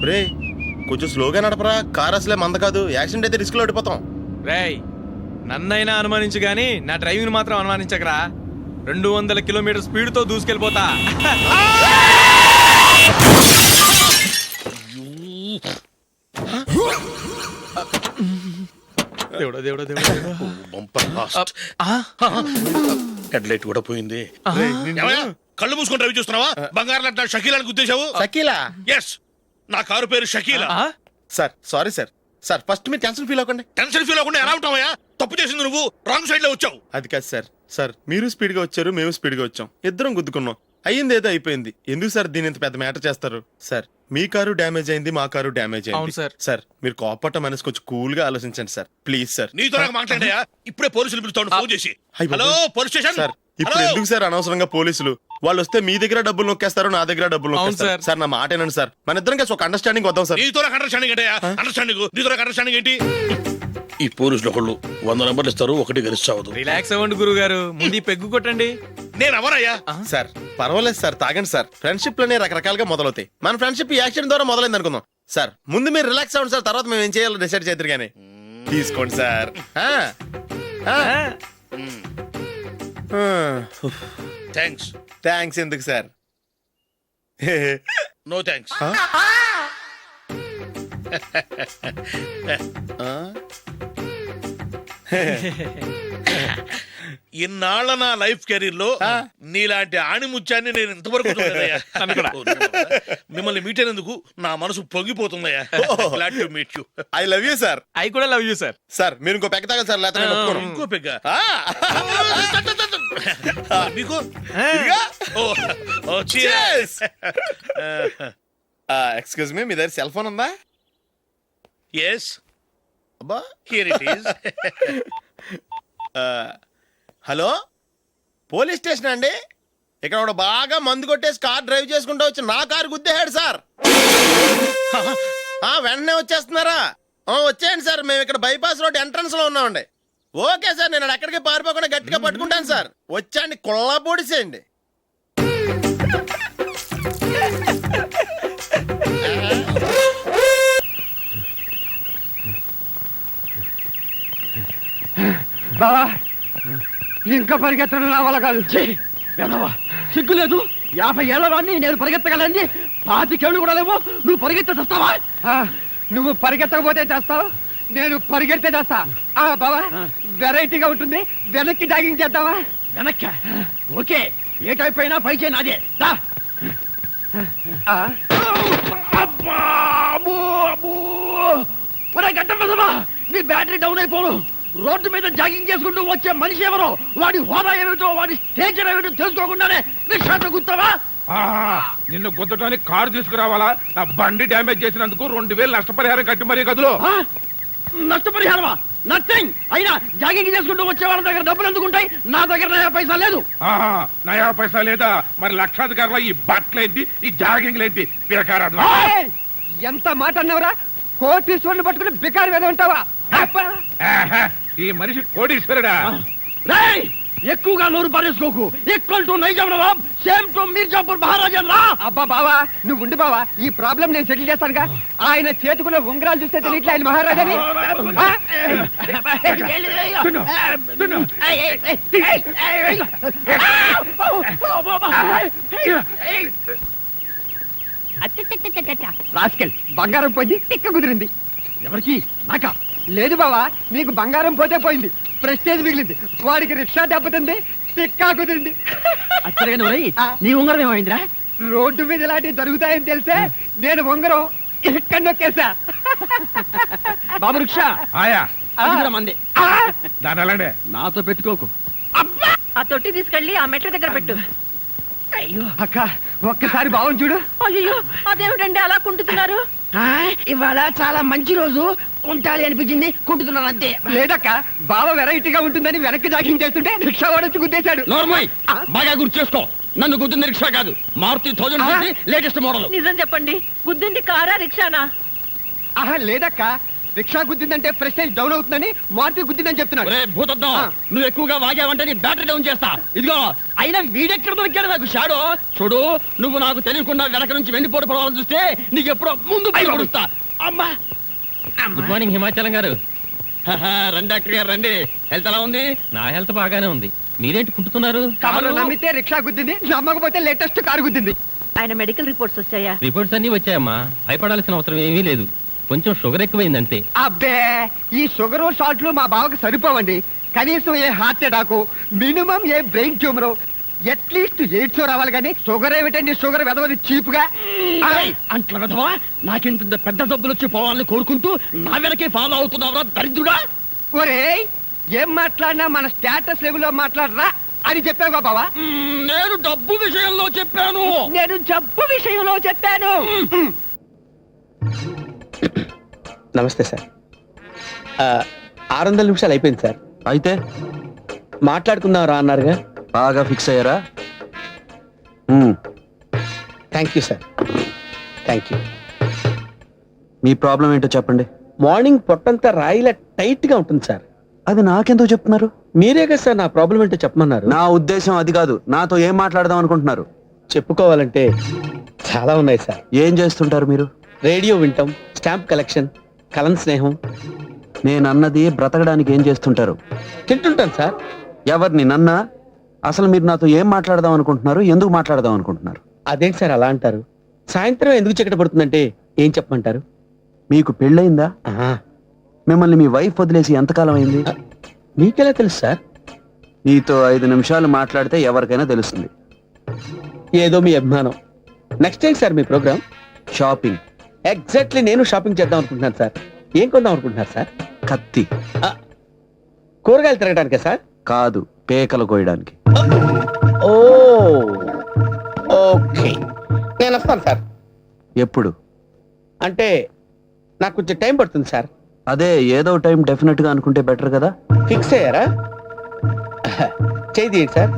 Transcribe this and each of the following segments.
రే కొంచెం స్లోగా నడపరా, కార్ అసలే మంద కాదు, యాక్సిడెంట్ అయితే రిస్క్ లో ఓడిపోతాం. రేయ్ నన్నైనా అనుమానించు గాని నా డ్రైవింగ్ మాత్రం అనుమానించకరా. 200 కిలోమీటర్ స్పీడ్ తో దూసుకెళ్ళిపోతా. దేవుడా దేవుడా దేవుడా హెడ్ లైట్ కూడా పోయింది. కళ్ళు మూసుకొని రవి చూస్తున్నావా? బంగారం లాంటి షకీలాని గుద్దేశావు. షకీలా? ఎస్, నా కారు పేరు Shakeela. Sir sorry sir. Sir first మీరు టెన్షన్ ఫీల్ అవ్వకండి. టెన్షన్ ఫీల్ అవ్వకుండా ఎలా ఉంటావయ్యా? తప్పు చేసింది నువ్వు, రాంగ్ సైడ్ లో వచ్చావు. అది కాదు సార్. సార్ మీరు స్పీడ్ గా వచ్చారు, మేము స్పీడ్ గా వచ్చాం, ఇద్దరం గుద్దుకున్నాం. అయ్యింది ఏదో అయిపోయింది. ఎందుకు సార్ దీని ఇంత పెద్ద మ్యాటర్ చేస్తారు? సార్ మీ కారు డ్యామేజ్ అయింది, మా కారు డ్యామేజ్ అయింది. అవును సార్. సార్ మీరు కోపట్ట మనసు కొంచెం కూల్ గా ఆలోచించండి సార్, ప్లీజ్ సార్. నీతో నాకు మాట్లాడాయా? ఇప్పుడే పోలీసులు పిలుస్తాను, ఫోన్ చేసి. అయ్ బాబోయ్. Hello police station. సార్ ఇప్పుడు ఎందుకు సార్ అనవసరంగా పోలీసులు? వాళ్ళు వస్తే మీ దగ్గర డబ్బులు నొక్కేస్తారు, నా దగ్గర డబ్బులు నొక్కేస్తారు. సార్. సార్ నా మాట ఏనండి సార్, మన ఇద్దరం కలిసి ఒక అండర్స్టాండింగ్ వద్దాం సార్. నీతో నాకు అండర్స్టాండింగ్ ఏంటయ్యా? అండర్స్టాండింగ్ నీతో నాకు అండర్స్టాండింగ్ ఏంటి? ఈ పోలీసులు ఒకళ్ళు 100 నెంబర్లు ఇస్తారు, ఒకటి గెలిచావదు. రిలాక్స్ అవ్వండి గురువు గారు, ముందు ఈ పెగ్గు కొట్టండి. నేను ఎవరయ్యా? సార్ పర్వాలేదు సార్, తాగండి సార్. ఫ్రెండ్షిప్ లోనే రకరకాలుగా మొదలవుతాయి. మన ఫ్రెండ్షిప్ ఈ యాక్సిడెంట్ ద్వారా మొదలైంది అనుకుందాం. సార్ ముందు మీరు రిలాక్స్ అవ్వండి సార్, తర్వాత మేము ఏం చేయాలో డిసైడ్ చేద్దరు కానీ. తీసుకోండి సార్. థ్యాంక్స్. థ్యాంక్స్ ఎందుకు సార్? No thanks. ఇన్నాళ్ళ నా లైఫ్ కెరీర్ లో నీలాంటి ఆణిముత్యాన్ని నేను ఇంతవరకు చూడలేదయ్యా. మిమ్మల్ని మీట్ అయినందుకు నా మనసు పొంగిపోతుందయ్యా. Glad to meet you. I love you sir. I కూడా లవ్ యూ సార్. సార్ మీరు ఇంకో పెక్క తాగండి సార్, లేకపోతే నేను ఒప్పుకోను. ఇంకో పెగ్గ మీకు? ఎక్స్క్యూజ్ మీ, మీ దగ్గర సెల్ ఫోన్ ఉందా? ఎస్, అబ్బా here it is. Hello police station అండి. ఇక్కడ ఒక బాగా మందు కొట్టేసి కార్ డ్రైవ్ చేసుకుంటూ వచ్చి నా కారు గుద్దేశాడు సార్. వెంటనే వచ్చేస్తున్నారా? వచ్చేయండి సార్, మేము ఇక్కడ బైపాస్ రోడ్ ఎంట్రన్స్ లో ఉన్నామండి. ఓకే సార్, నేను ఎక్కడికి పారిపోకుండా గట్టిగా పట్టుకుంటాను సార్. వచ్చాండి, కుళ్ళ పొడిసేయండి. బావా ఇంకా పరిగెత్తడం నా వల్ల కాదు. సిగ్గు లేదు? 50 ఏళ్ళ వాడిని నేను పరిగెత్తగలండి, 25 ఏళ్ళు కూడా లేవు, నువ్వు పరిగెత్తే చేస్తావా? నువ్వు పరిగెత్తకపోతే చేస్తావు, నేను పరిగెడితే చేస్తా. బావా వెరైటీగా ఉంటుంది, వెనక్కి జాగింగ్ చేద్దావా? వెనక్కి? ఓకే, ఏ టైప్ అయినా పై చేయి నాదే. నీ బ్యాటరీ డౌన్ అయిపోను. రోడ్డు మీద జాగింగ్ చేసుకుంటూ వచ్చే మనిషి ఎవరో, వాడి హోదా ఏమిటో, వాడి స్టేచర్ ఏమిటో తెలుసుకోకుండానే రిక్షాతో గుర్తావా? నిన్ను గుద్దటానికి కారు తీసుకురావాలా? నా బండి డ్యామేజ్ చేసినందుకు 2000 నష్టపరిహారం కట్టి మరీ గదులు. నష్టపరిహారమా? నథింగ్. అయినా జాగింగ్ చేసుకుంటూ వచ్చే వాళ్ళ దగ్గర డబ్బులు ఎందుకుంటాయి? నా దగ్గర నయా పైసా లేదు. నయా పైసా లేదా? మరి లక్షాధికారుల ఈ బట్టలేంటి, ఈ జాగింగ్ ఏంటి? బేకారాదు. ఎంత మాట అన్నవరా? కోటీశ్వరుని పట్టుకుని బికారు వేద ఉంటావా? ఈ మనిషి కోటీశ్వరుడా? ఎక్కువగా నోరు పారేసుకోకు. Equal to Nizam Nawab, same to Mirzapur Maharaja. అబ్బా బావా నువ్వు ఉండి బావా, ఈ ప్రాబ్లం నేను సెటిల్ చేస్తానుగా. ఆయన చేతుకున్న ఉంగరాలు చూస్తే తెలియట్లే ఆయన మహారాజాని. రాస్కెల్, బంగారం పోయింది, తిక్క కుదిరింది. ఎవరికి? నాకా? లేదు బావా, నీకు బంగారం పోతే పోయింది, ప్రెస్టేజ్ మిగిలింది. వాడికి రిక్షా దెబ్బతింది, తిక్కా కుదిరింది. నీ ఉంగరం ఏమైందిరా? రోడ్డు మీద ఇలాంటివి జరుగుతాయని తెలిసే నేను ఉంగరం ఇక్కడ నొక్కేసా. బాబు రిక్షా మంది దాని నాతో పెట్టుకోకు. ఆ తొట్టి తీసుకెళ్ళి ఆ మెట్ల దగ్గర పెట్టు. అయ్యో అక్క, ఒక్కసారి బావని చూడు. అయ్యో అదేమిటండి అలా కుంటున్నారు? ఇవాళ చాలా మంచి రోజు, ఉంటాలి అనిపించింది, కుంటున్నాను అంతే. లేదక్క, బావ వెరైటీగా ఉంటుందని వెనక్కి జాగింగ్ చేస్తుంటే రిక్షా వాడొచ్చి గుద్దేశాడు. నార్మల్, బాగా గుర్తు చేసుకో, నన్ను గుద్దింది రిక్షా కాదు, మారుతి 1000 లేటెస్ట్ మోడల్. నిజం చెప్పండి, గుద్దింది కారా రిక్షానా? లేదక్క, రిక్షా గుద్దిందంటే ప్రెస్టేజ్ డౌన్ అవుతుందని మారుతి గుద్దిందని చెప్తున్నాడు. ఒరే భూతద్దం, నువ్వు ఎక్కువగా వాగావంటే నీ బ్యాటరీ డౌన్ చేస్తా. ఇదిగో అయినా వీడెక్కడ దొరికాడు నాకు షాడో. చూడు, నువ్వు నాకు తెలియకుండా వెనక నుంచి వెండిపోటు పడవాలని చూస్తే నీకు ఎప్పుడో ముందు పడుస్తా. అమ్మా, గుడ్ మార్నింగ్ హిమాచలం గారు. రండి డాక్టర్ గారు రండి. హెల్త్ ఎలా ఉంది? నా హెల్త్ బాగానే ఉంది. మీరేంటి కుంటున్నారు? కారు నమ్మితే రిక్షా గుద్దింది, నమ్మకపోతే లేటెస్ట్ కారు గుద్దింది. ఆయన మెడికల్ రిపోర్ట్స్ వచ్చాయా? రిపోర్ట్స్ అన్ని వచ్చాయమ్మా. భయపడాల్సిన అవసరం ఏమీ లేదు. కొంచెం షుగర్ ఎక్కువైంది అంతే. అబ్బే, ఈ షుగర్ షార్ట్లు మా బావకు సరిపోవండి. కనీసం ఏ హార్ట్ అటాక్, మినిమం ఏ బ్రెయిన్ ట్యూమర్, అట్లీస్ట్ ఎయిడ్స్ రావాలి కానీ షుగర్ ఏమిటండి? షుగర్ వెదవది చీప్ గా. అంట్ల వెధవా, నాకింత పెద్ద జబ్బులు వచ్చి పోవాలని కోరుకుంటూ నా వెనకే ఫాలో అవుతున్నావురా దరిద్రుడా. ఒరే, ఏం మాట్లాడినా మన స్టేటస్ లెవెల్లో మాట్లాడరా అని చెప్పావా బావా? నేను డబ్బు విషయంలో చెప్పాను. నేను జబ్బు విషయంలో చెప్పాను. నమస్తే సార్. 600 నిమిషాలు అయిపోయింది సార్. అయితే మాట్లాడుకుందాం రా అన్నారుగా. బాగా ఫిక్స్ అయ్యారా? Thank you sir, thank you. Me problem ఏంటో చెప్పండి. మార్నింగ్ పొట్టంతా రాయిలా టైట్ గా ఉంటుంది సార్. అది నాకెందుకు చెప్తున్నారు? మీరే కదా సార్ నా ప్రాబ్లం ఏంటో చెప్పమన్నారు. నా ఉద్దేశం అది కాదు. నాతో ఏం మాట్లాడదాం అనుకుంటున్నారు? చెప్పుకోవాలంటే చాలా ఉన్నాయి సార్. ఏం చేస్తుంటారు మీరు? రేడియో వింటాం, స్టాంప్ కలెక్షన్, కలం స్నేహం. నేను అన్నది బ్రతకడానికి ఏం చేస్తుంటారు? తింటుంటాను సార్. ఎవరిని? నన్నా? అసలు మీరు నాతో ఏం మాట్లాడదాం అనుకుంటున్నారు? ఎందుకు మాట్లాడదాం అనుకుంటున్నారు? అదేంటి సార్ అలా అంటారు? సాయంత్రం ఎందుకు చీకటి పడుతుందంటే ఏం చెప్పమంటారు? మీకు పెళ్ళయిందా? మిమ్మల్ని మీ వైఫ్ వదిలేసి ఎంతకాలం అయింది? మీకెలా తెలుసు సార్? నీతో 5 నిమిషాలు మాట్లాడితే ఎవరికైనా తెలుస్తుంది. ఏదో మీ అభిమానం. నెక్స్ట్ టైం సార్ మీ ప్రోగ్రామ్. షాపింగ్. ఎగ్జాక్ట్లీ నేను షాపింగ్ చేద్దాం అనుకుంటున్నాను సార్. ఏం కొందాం అనుకుంటున్నారు సార్? కత్తి. కూరగాయలు తిరగడానికే సార్? కాదు, పేకలు కోయడానికి. ఓ ఓకే, నేను వస్తాను సార్. ఎప్పుడు? అంటే నాకు కొంచెం టైం పడుతుంది సార్. అదే, ఏదో టైం డెఫినెట్ గా అనుకుంటే బెటర్ కదా. ఫిక్స్ అయ్యారా? చేయి సార్.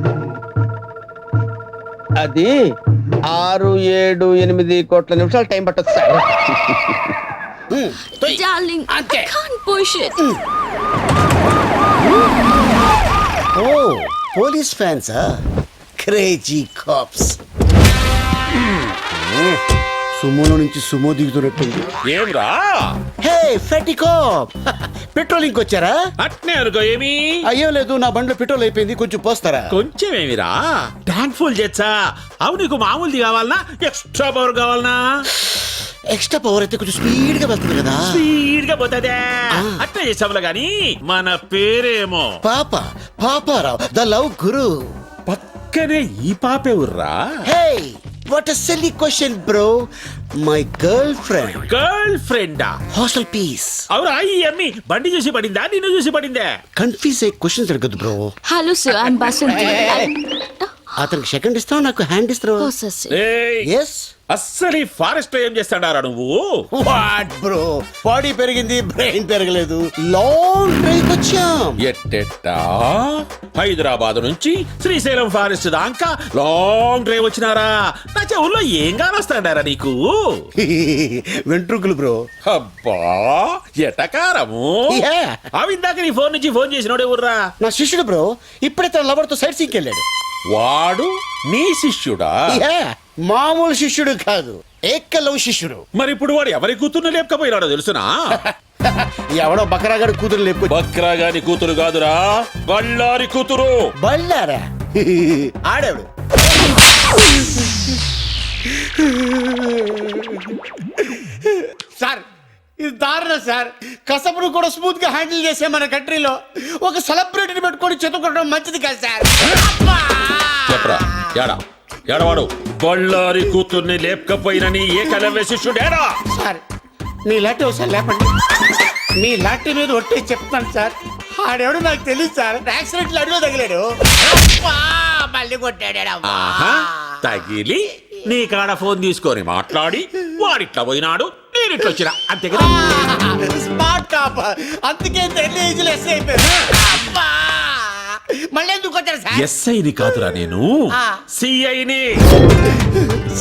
అది 6, 7, 8 కోట్ల నిమిషాలు టైం పట్టదు sir. Darling, I can't push it. Oh, police fans, huh? Crazy cops. సుమోలో నుంచి సుమో దిగుతున్నట్టుంది. ఏమ్రా? హే ఫెటీ కాప్, పెట్రోలింగ్ వచ్చారా? అట్నే అనుకో. ఏమి అయ్యో లేదు, నా బండిలో పెట్రోల్ అయిపోయింది, కొంచెం పోస్తారా? కొంచెం ఏమిరా? ట్యాంక్ ఫుల్ చేచ్చా? అవు నీకు మామూలుది కావాలనా ఎక్స్ట్రా పవర్ కావాలనా? ఎక్స్ట్రా పవర్ అయితే కొంచెం స్పీడ్ గా వెళ్తుంది కదా. స్పీడ్ గా పోతుందే. అట్లా చేసావులా గాని మన పేరేమో పాపారావు, ద లవ్ గురు. పక్కనే ఈ పాపే ఉర్రా. Hey what a silly question bro. My girl friend. Girl ఫ్రెండా? Hostel piece. అవురా? ఈ అమ్మి బండి చూసి పడిందా నిన్ను చూసి పడిందే? కన్ఫ్యూజ్ అయ్యే క్వశ్చన్స్ అడగదు bro. Hello sir, I'm Basanti. అతనికి సెకండ్ ఇస్తావు, నాకు హ్యాండ్ ఇస్తావు. Oh sir. ఏయ్, ఎస్. అస్సలు ఈ ఫారెస్ట్ లో ఏం చేస్తాడారా నువ్వు? వాట్ బ్రో, బాడీ పెరిగింది, బ్రెయిన్ పెరగలేదు. లాంగ్ డ్రైవ్ వచ్చాం. ఎట్టెట్టా? హైదరాబాద్ నుంచి శ్రీశైలం ఫారెస్ట్ దాకా లాంగ్ డ్రైవ్ వచ్చినారా? నా చెవుల్లో ఏం కానొస్తాడారా నీకు? వెంట్రుకలు బ్రో. అబ్బా ఎటకారము. Yeah. అవిందాక నీ ఫోన్ నుంచి ఫోన్ చేసినోడే ఊర్రా? నా శిష్యుడు బ్రో, ఇప్పుడే తన లవర్ తో సైట్ సీకి వెళ్ళాడు. వాడు నీ శిష్యుడా? Yeah. మామూలు శిష్యుడు కాదు, ఏకలవ్ శిష్యుడు. మరి ఇప్పుడు వాడు ఎవరి కూతుర్ని లేపకపోయినాడో తెలుసునా? ఎవడో బకరాగాడు కూతురు లేపు. బక్రా గాని కూతురు కాదురా, బళ్ళారి కూతురు. బళ్ళారా? ఆడేవాడు. సార్ ఇది దారుణం సార్. కసపును కూడా స్మూత్ గా హ్యాండిల్ చేసే మన కంట్రీలో ఒక సెలబ్రిటీని పెట్టుకొని చెతుకోవడం మంచిది కాదు సార్. చెప్పరా ఏడా ఏడవాడు? బళ్ళారి కూతుర్ని లేపకపోయినని ఏకలవ్య శిష్యుడేడా? సార్ మీ లాంటి ఒకసారి లేపండి. మీ లాంటి మీద ఒట్టి చెప్తాను సార్. ఆడెవడు నాకు తెలియదు సార్. యాక్సిడెంట్ లో అడిలో తగిలాడు, మళ్ళీ కొట్టాడు. ఆహా, తగిలి నీ కాడ ఫోన్ తీసుకొని మాట్లాడి వాడిట్లా పోయినాడు, నేనిట్లా వచ్చినా, అంతే కదా? స్మార్ట్ టాప్, అందుకే తెలియజేసి ఎస్ఐ అయిపోయారు. మళ్ళీ ఎందుకు వచ్చారు సార్? ఎస్ఐని కాదురా నేను, సిఐని.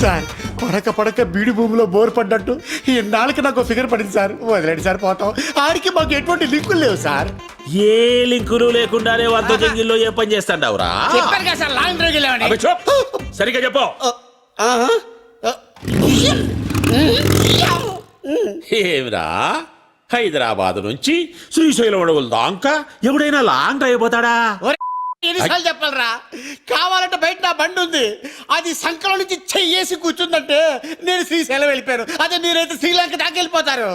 సార్ పడక పడక బీడి భూమిలో బోర్ పడ్డట్టు ఇన్నాళ్ళకి నాకు ఫిగర్ పడింది సార్. వదిలేండి సార్, పోతాం. ఆడికి మాకు ఎటువంటి లింకులు లేవు సార్. ఏ లింకులు లేకుండానే వంద జంగిల్లో ఏ పని చేస్తాండవురా? చెప్పారు కదా సార్, లాంగ్ డ్రైవ్ వెళ్ళామని. అబే చూప్. సరిగ్గా చెప్పు. ఏమిరా, హైదరాబాద్ నుంచి శ్రీశైలం అడవుల దాకా ఎవడైనా లాంగ్ డ్రైవ్ పోతాడా? ఎన్నిసార్లు చెప్పాలరా? కావాలంటే బయట నా బండి ఉంది, అది సంకలం నుంచి చెయ్యేసి కూర్చుందంటే నేను శ్రీశైలం వెళ్ళిపోయాను. అదే మీరైతే శ్రీలంక దాకా వెళ్ళిపోతారు.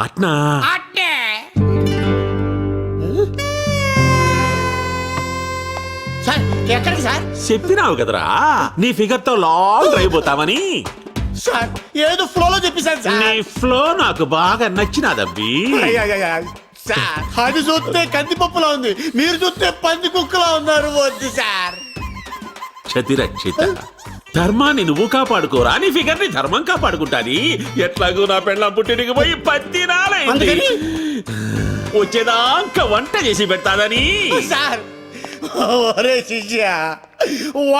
అట్నా? అట్నే. సార్ ఎక్కడికి సార్? చెప్పినావు కదరా నీ ఫిగర్ తో లాంగ్ డ్రైవ్ పోతామని. సార్ ఏదో ఫ్లోలో చెప్పేశాను నీ సార్. ఫ్లో నాకు బాగా నచ్చినాదబ్బి. సార్ అది చూస్తే కందిపప్పులా ఉంది, మీరు చూస్తే పంది కుక్కలా ఉన్నారు. వద్దు సార్. క్షతిరక్షిత, ధర్మాన్ని నువ్వు కాపాడుకోరా, నీ ఫిగర్ ని ధర్మం కాపాడుకుంటాది. ఎట్లాగూ నా పెళ్ళం పుట్టినకి పోయి 10 దినాలైంది. వచ్చేదాకా వంట చేసి పెడతాదని. సార్ ఒరే శిష్య,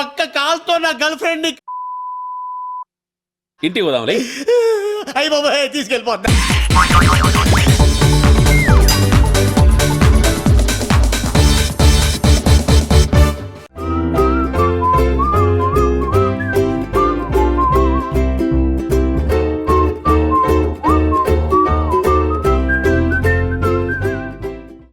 ఒక్క కాల్తో నా గర్ల్ ఫ్రెండ్ ఇంటికి పోదాంలే. అయ్యి బాబా తీసుకెళ్ళిపోతా.